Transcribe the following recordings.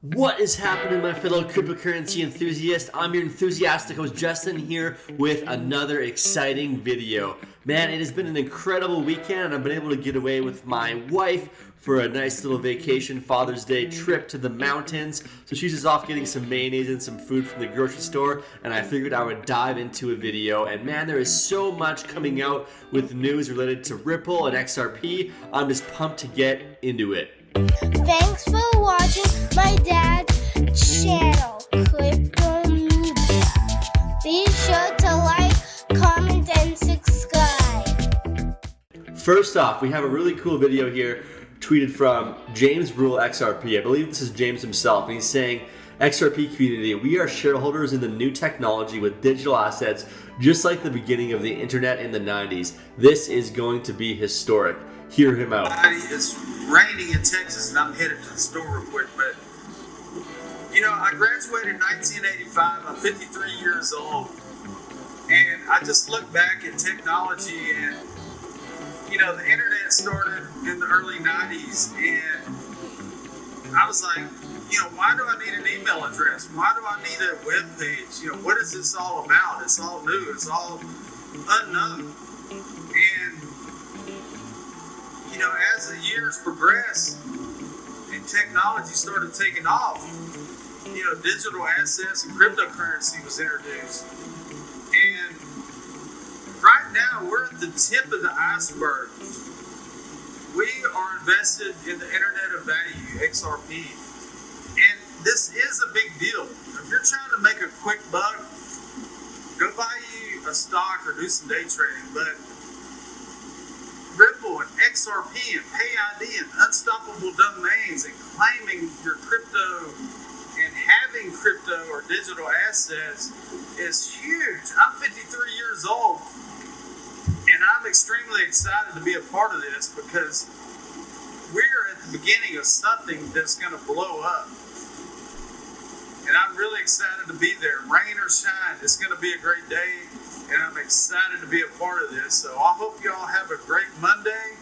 What is happening, my fellow cryptocurrency enthusiasts? I'm your enthusiastic host, Justin, here with another exciting video. Man, it has been an incredible weekend, and I've been able to get away with my wife for a nice little vacation, Father's Day trip to the mountains. So she's just off getting some mayonnaise and some food from the grocery store, and I figured I would dive into a video. And man, there is so much coming out with news related to Ripple and XRP. I'm just pumped to get into it. Thanks for watching my dad's channel, Crypto Media. Be sure to like, comment, and subscribe. First off, we have a really cool video here tweeted from JamesRuleXRP. I believe this is James himself, and he's saying, XRP community, we are shareholders in the new technology with digital assets just like the beginning of the internet in the 90s. This is going to be historic. Hear him out. It's raining in Texas and I'm headed to the store real quick, but I graduated in 1985. I'm 53 years old, and I just look back at technology, and the internet started in the early 90s, and I was like, why do I need an email address? Why do I need a web page? What is this all about? It's all new. It's all unknown. And as the years progressed and technology started taking off, digital assets and cryptocurrency was introduced. And right now, we're at the tip of the iceberg. We are invested in the Internet of Value, XRP. And this is a big deal. If you're trying to make a quick buck, go buy you a stock or do some day trading. But Ripple and XRP and PayID and unstoppable domains and claiming your crypto and having crypto or digital assets is huge. I'm 53 years old, and I'm extremely excited to be a part of this because we're at the beginning of something that's going to blow up. And I'm really excited to be there. Rain or shine, it's going to be a great day, and I'm excited to be a part of this. So I hope y'all have a great Monday.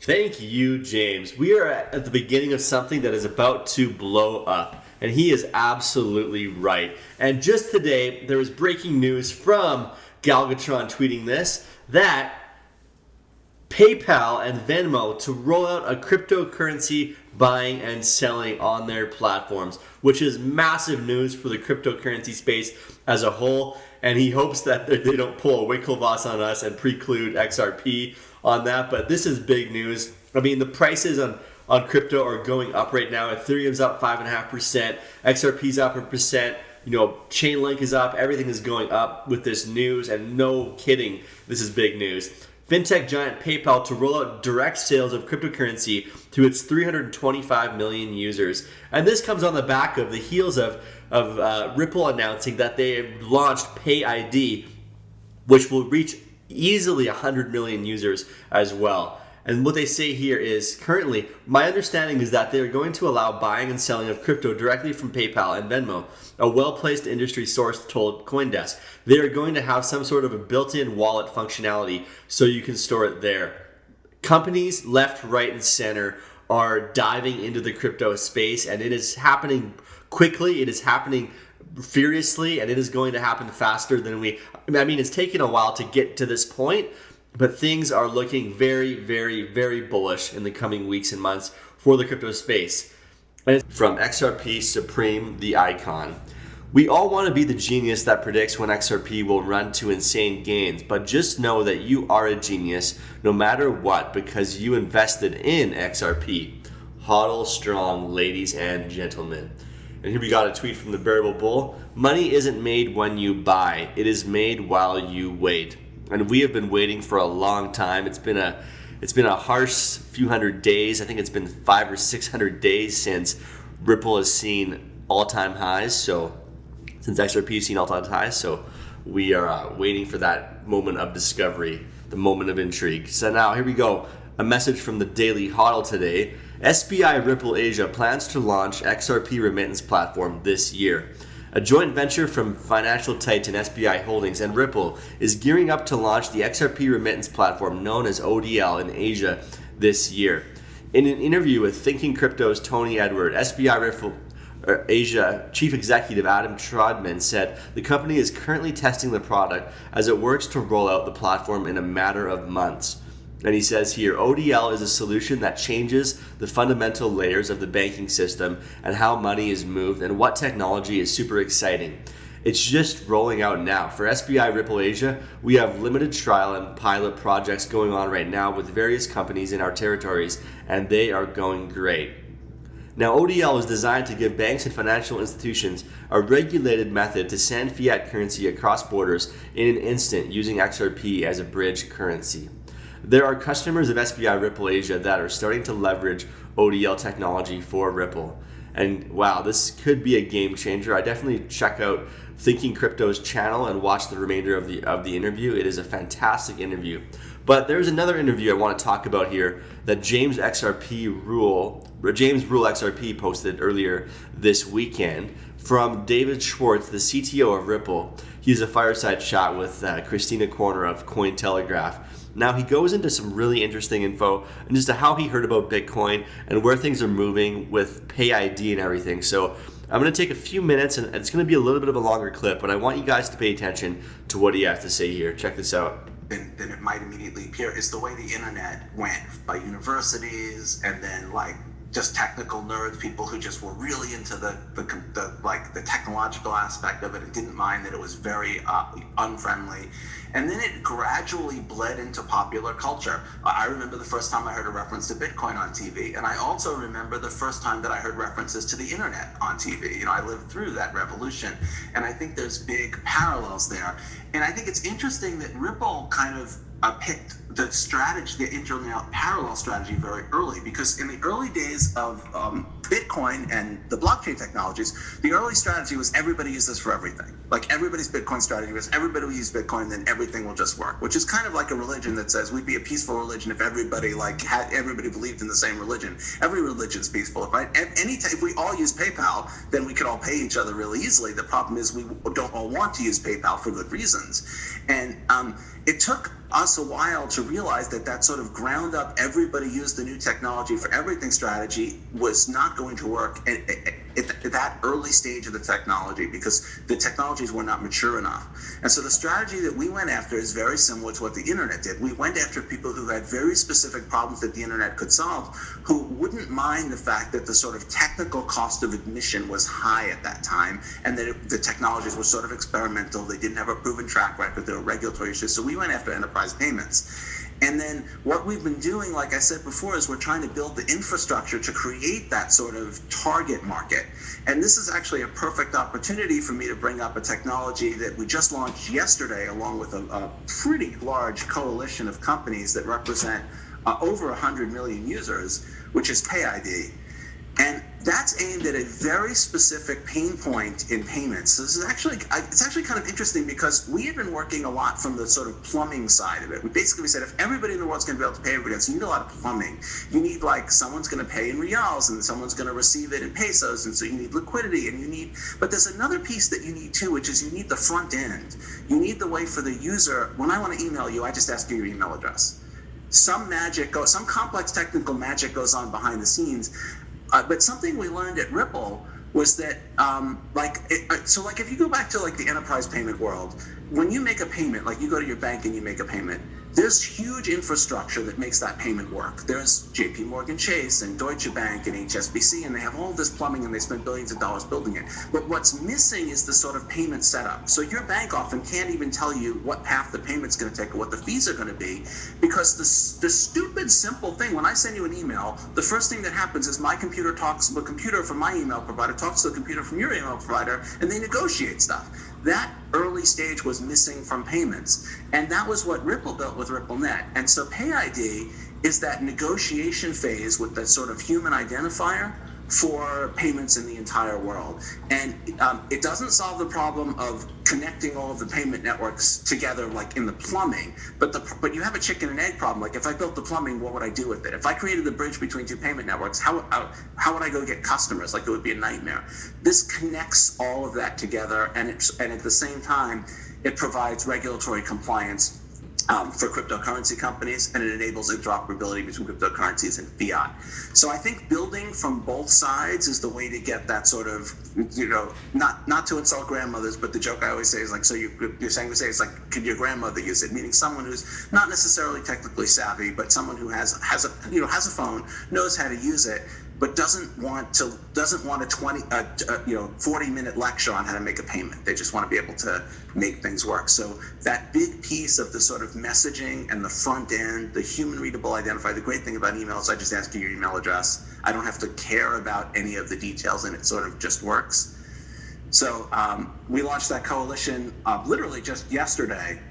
Thank you, James. We are at the beginning of something that is about to blow up, and he is absolutely right. And just today, there was breaking news from Galvatron tweeting this, that PayPal and Venmo to roll out a cryptocurrency buying and selling on their platforms, which is massive news for the cryptocurrency space as a whole. And he hopes that they don't pull a Winklevoss on us and preclude XRP on that. But this is big news. I mean, the prices on crypto are going up right now. Ethereum's up 5.5%. XRP's up 1%. Chainlink is up. Everything is going up with this news. And no kidding, this is big news. Fintech giant PayPal to roll out direct sales of cryptocurrency to its 325 million users. And this comes on the back of the heels of Ripple announcing that they have launched PayID, which will reach easily 100 million users as well. And what they say here is, currently, my understanding is that they're going to allow buying and selling of crypto directly from PayPal and Venmo. A well-placed industry source told CoinDesk. They are going to have some sort of a built-in wallet functionality so you can store it there. Companies left, right, and center are diving into the crypto space, and it is happening quickly. It is happening furiously, and it is going to happen faster than it's taken a while to get to this point, but things are looking very, very, very bullish in the coming weeks and months for the crypto space. And from XRP Supreme, the icon. We all want to be the genius that predicts when XRP will run to insane gains, but just know that you are a genius no matter what because you invested in XRP. HODL strong, ladies and gentlemen. And here we got a tweet from the Bearable Bull. Money isn't made when you buy. It is made while you wait. And we have been waiting for a long time. It's been a harsh few hundred days. I think it's been 500 or 600 days since Ripple has seen all-time highs. So since XRP has seen all-time highs, so we are waiting for that moment of discovery, the moment of intrigue. So now here we go. A message from the Daily HODL today. SBI Ripple Asia plans to launch XRP remittance platform this year. A joint venture from financial titan SBI Holdings and Ripple is gearing up to launch the XRP remittance platform known as ODL in Asia this year. In an interview with Thinking Crypto's Tony Edward, SBI Ripple Asia Chief Executive Adam Trodman said the company is currently testing the product as it works to roll out the platform in a matter of months. And he says here, ODL is a solution that changes the fundamental layers of the banking system and how money is moved, and what technology is super exciting. It's just rolling out now. For SBI Ripple Asia, we have limited trial and pilot projects going on right now with various companies in our territories, and they are going great. Now, ODL is designed to give banks and financial institutions a regulated method to send fiat currency across borders in an instant using XRP as a bridge currency. There are customers of SBI Ripple Asia that are starting to leverage ODL technology for Ripple. And wow, this could be a game changer. I definitely check out Thinking Crypto's channel and watch the remainder of the interview. It is a fantastic interview. But there's another interview I want to talk about here that JamesRuleXRP posted earlier this weekend from David Schwartz, the CTO of Ripple. He's a fireside chat with Christina Corner of Cointelegraph. Now, he goes into some really interesting info and just how he heard about Bitcoin and where things are moving with Pay ID and everything. So I'm going to take a few minutes, and it's going to be a little bit of a longer clip, but I want you guys to pay attention to what he has to say here. Check this out. Then it might immediately appear is the way the internet went by universities, and then like just technical nerds, people who just were really into the technological aspect of it and didn't mind that it was very unfriendly. And then it gradually bled into popular culture. I remember the first time I heard a reference to Bitcoin on TV, and I also remember the first time that I heard references to the internet on TV. You know, I lived through that revolution, and I think there's big parallels there. And I think it's interesting that Ripple kind of picked the strategy, the internet parallel strategy, very early, because in the early days of Bitcoin and the blockchain technologies, the early strategy was everybody use this for everything. Like everybody's Bitcoin strategy was everybody will use Bitcoin, then everything will just work, which is kind of like a religion that says we'd be a peaceful religion if everybody everybody believed in the same religion. Every religion's peaceful. If we all use PayPal, then we could all pay each other really easily. The problem is we don't all want to use PayPal for good reasons. And it took us a while to realize that sort of ground up, everybody used the new technology for everything strategy was not going to work at that early stage of the technology, because the technologies were not mature enough. And so the strategy that we went after is very similar to what the internet did. We went after people who had very specific problems that the internet could solve, who wouldn't mind the fact that the sort of technical cost of admission was high at that time, and that the technologies were sort of experimental. They didn't have a proven track record. There were regulatory issues. So we went after enterprise payments. And then what we've been doing, like I said before, is we're trying to build the infrastructure to create that sort of target market. And this is actually a perfect opportunity for me to bring up a technology that we just launched yesterday, along with a pretty large coalition of companies that represent over 100 million users, which is Pay ID. And that's aimed at a very specific pain point in payments. So this is it's actually kind of interesting, because we have been working a lot from the sort of plumbing side of it. We said if everybody in the world's going to be able to pay everybody else, you need a lot of plumbing. You need someone's going to pay in reals, and someone's going to receive it in pesos, and so you need liquidity, but there's another piece that you need too, which is you need the front end. You need the way for the user. When I want to email you, I just ask you your email address. Some complex technical magic goes on behind the scenes. But something we learned at Ripple was that, if you go back to the enterprise payment world, when you make a payment, like you go to your bank and you make a payment, there's huge infrastructure that makes that payment work. There's JP Morgan Chase and Deutsche Bank and HSBC, and they have all this plumbing, and they spend billions of dollars building it. But what's missing is the sort of payment setup. So your bank often can't even tell you what path the payment's going to take or what the fees are going to be, because the stupid simple thing, when I send you an email, the first thing that happens is my computer talks to the computer from my email provider, talks to the computer from your email provider, and they negotiate stuff. That early stage was missing from payments, and that was what Ripple built with RippleNet. And so Pay ID is that negotiation phase with that sort of human identifier for payments in the entire world. And it doesn't solve the problem of connecting all of the payment networks together like in the plumbing, but you have a chicken and egg problem. Like if I built the plumbing, what would I do with it? If I created the bridge between two payment networks, how would I go get customers? Like it would be a nightmare. This connects all of that together, and at the same time, it provides regulatory compliance for cryptocurrency companies, and it enables interoperability between cryptocurrencies and fiat. So I think building from both sides is the way to get that sort of, not to insult grandmothers, but the joke I always say is like, so you're saying to say it's like, can your grandmother use it? Meaning someone who's not necessarily technically savvy, but someone who has a phone, knows how to use it, but doesn't want a 40-minute lecture on how to make a payment. They just want to be able to make things work. So that big piece of the sort of messaging and the front end, the human readable identifier. The great thing about email is I just ask you your email address. I don't have to care about any of the details, and it sort of just works. So we launched that coalition literally just yesterday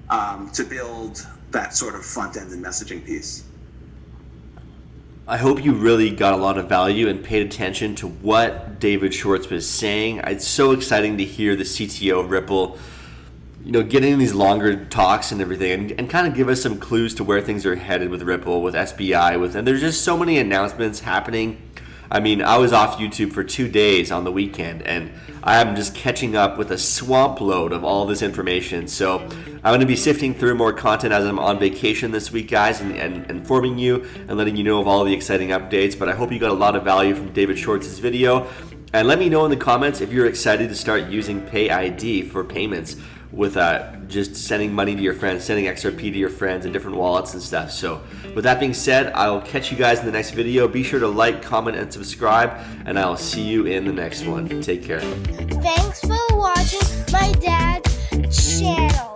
to build that sort of front end and messaging piece. I hope you really got a lot of value and paid attention to what David Schwartz was saying. It's so exciting to hear the CTO of Ripple, getting these longer talks and everything, and kind of give us some clues to where things are headed with Ripple, with SBI, and there's just so many announcements happening. I mean, I was off YouTube for 2 days on the weekend, and I'm just catching up with a swamp load of all this information. So I'm going to be sifting through more content as I'm on vacation this week, guys, and informing you and letting you know of all the exciting updates. But I hope you got a lot of value from David Schwartz's video. And let me know in the comments if you're excited to start using PayID for payments with just sending money to your friends, sending XRP to your friends in different wallets and stuff. So with that being said, I'll catch you guys in the next video. Be sure to like, comment, and subscribe, and I'll see you in the next one. Take care. Thanks for watching my dad's channel.